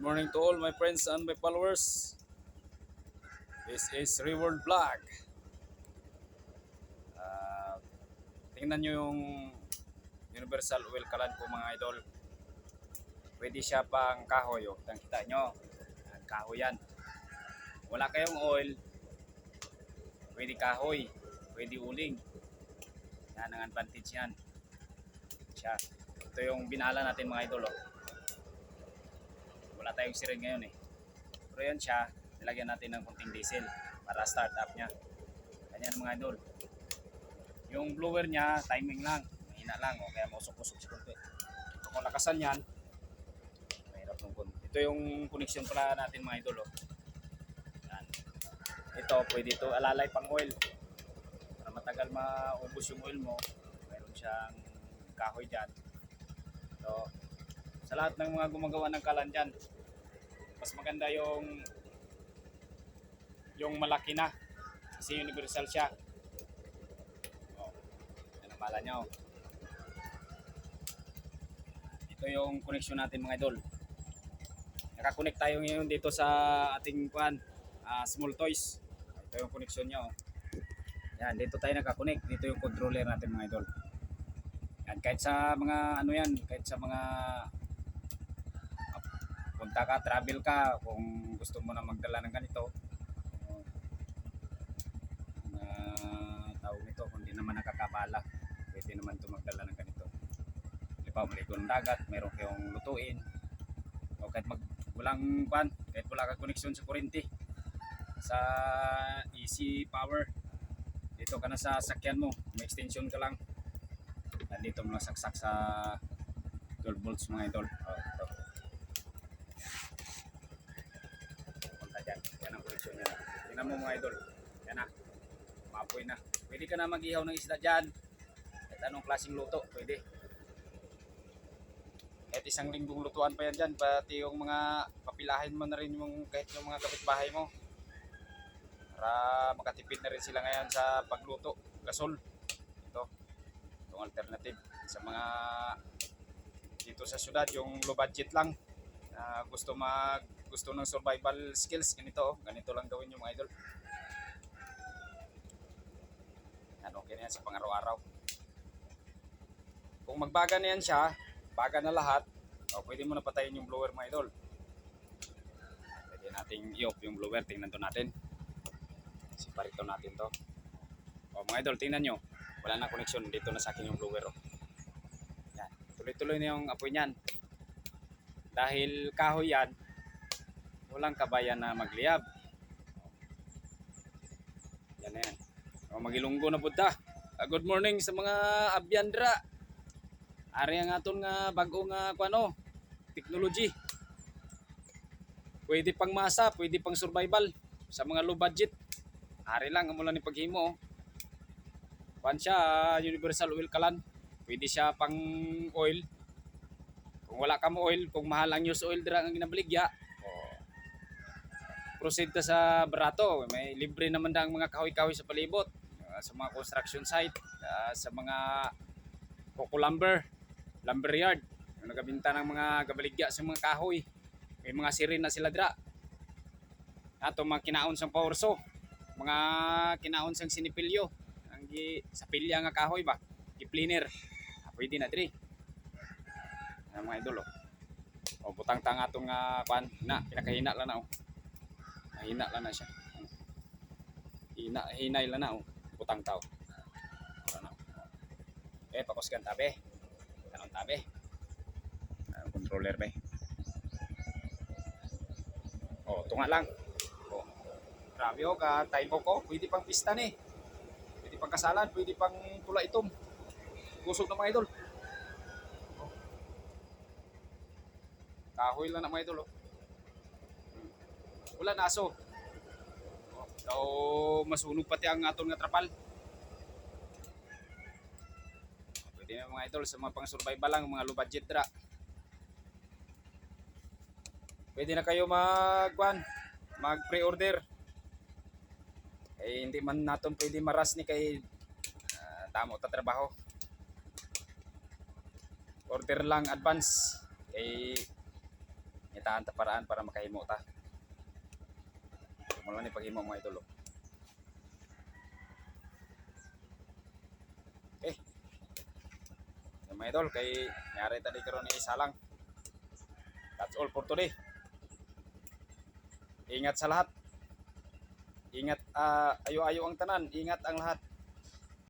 morning to all my friends and my followers. This is Reward Vlog. Uh, Tingnan nyo yung Universal Oil Kalan ko mga idol. Pwede siya pang kahoy. Oh. Kita nyo. Kahoy yan. Wala kayong oil. Pwede kahoy. Pwede uling. Yan ang advantage yan. Siya. Ito yung binala natin mga idol. Oh. Wala tayong siren ngayon eh. Pero yan siya. Nilagyan natin ng kunting diesel para start up niya. Ganyan mga idol. Yung blower niya, timing lang. Mahina lang. O, kaya mausok-usok si kunti. So, kung lakasan yan, mahirap ng kunti. Ito yung connection pala natin mga idol. Oh. Yan. Ito, pwede ito alalay pang oil. Para matagal maubos yung oil mo, mayroon siyang kahoy dyan. So, sa lahat ng mga gumagawa ng kalan dyan, mas maganda yung malaki na. Kasi universal siya. Mala nyo. Ito yung connection natin mga idol. Nakakonect tayo ngayon dito sa ating small toys. Ito yung connection nyo. Yan, dito tayo nakakonect. Dito yung controller natin mga idol. Yan, kahit sa mga kahit sa mga punta ka, travel ka, kung gusto mo na magdala ng ganito, tawag nito, kung di naman nakakabala, pwede naman ito magdala ng ganito. Halimbawa, maligo ng dagat, meron kayong lutuin, o kahit kahit wala kang koneksyon sa kuryente, sa easy power, dito ka na sa sakyan mo, may extension ka lang, dito mo lang saksak sa 12 volts mga idol. Ito. Punta dyan, yan ang koneksyon niya. Tingnan mo mga idol, yan na, maapoy na. Pwede ka na mag-ihaw ng isda dyan. Kahit anong klaseng luto, pwede. Kahit isang linggong lutuan pa yan dyan. Pati yung mga papilahin mo na rin kahit yung mga kapitbahay mo. Para makatipid na rin sila ngayon sa pagluto. Gasol. Itong alternative. Sa mga dito sa syudad, yung low budget lang. Gusto ng survival skills. Ganito lang gawin yung mga idol. Okay na yan sa pang-araw-araw. Kung magbaga na yan siya, baga na lahat, pwede mo na patayin yung blower mga idol. Pwede nating i-off yung blower, tingnan to natin. Siparito natin to. Mga idol, tingnan nyo. Wala na connection, dito na sa akin yung blower. Yan. Tuloy-tuloy na yung apoy niyan. Dahil kahoy yan, walang kabayan na magliyab. Yan na yan. Magilunggo na budta. Good morning sa mga abyandra. Ari ang aton nga bago nga technology. Pwede pang masa, pwede pang survival sa mga low budget. Ari lang amo lang ni paghimo. Siya universal oil kalan. Pwede siya pang oil. Kung wala ka mo oil, kung mahal ang use oil dira ang ginabaligya, proceed ka sa barato. May libre naman dang mga kahoy-kahoy sa palibot. Sa mga construction site, sa mga coco lumber yard, yung nagabinta ng mga gabaligya sa mga kahoy, may mga sirin na sila dira. Ato mga kinaon sang power saw, mga kinaon sang sinipilyo, ang sa pilya nga kahoy ba, i-cleaner, pwede na diri. Mga idol butang tang atong pinakahina lang na mahina lang na siya, hinay lang na butang tao. Pakusgan tabi. Kanong tabi. Controller ba? Tunga lang. Grabe ka typo ko. Pwede pang pista ni. Pwede pang kasalan, pwede pang tula itom. Kusog na mga idol. Kahoy lang na mga idol. Wala na aso. Masunog pati ang aton nga trapal. Pwede na mga idol sa mga pang survival lang, mga low budget dra. Pwede na kayo mag pre-order. Hindi man naton pwede maras ni kay damo ta trabaho. Order lang advance kay taan ta paraan para makahimo ta. Mo lang ni paghimo mga idol. Okay. Yung mga idol kay nyari tadi karon ni isa lang. That's all for today. Ingat sa lahat. Ingat ayo-ayo ang tanan, ingat ang lahat.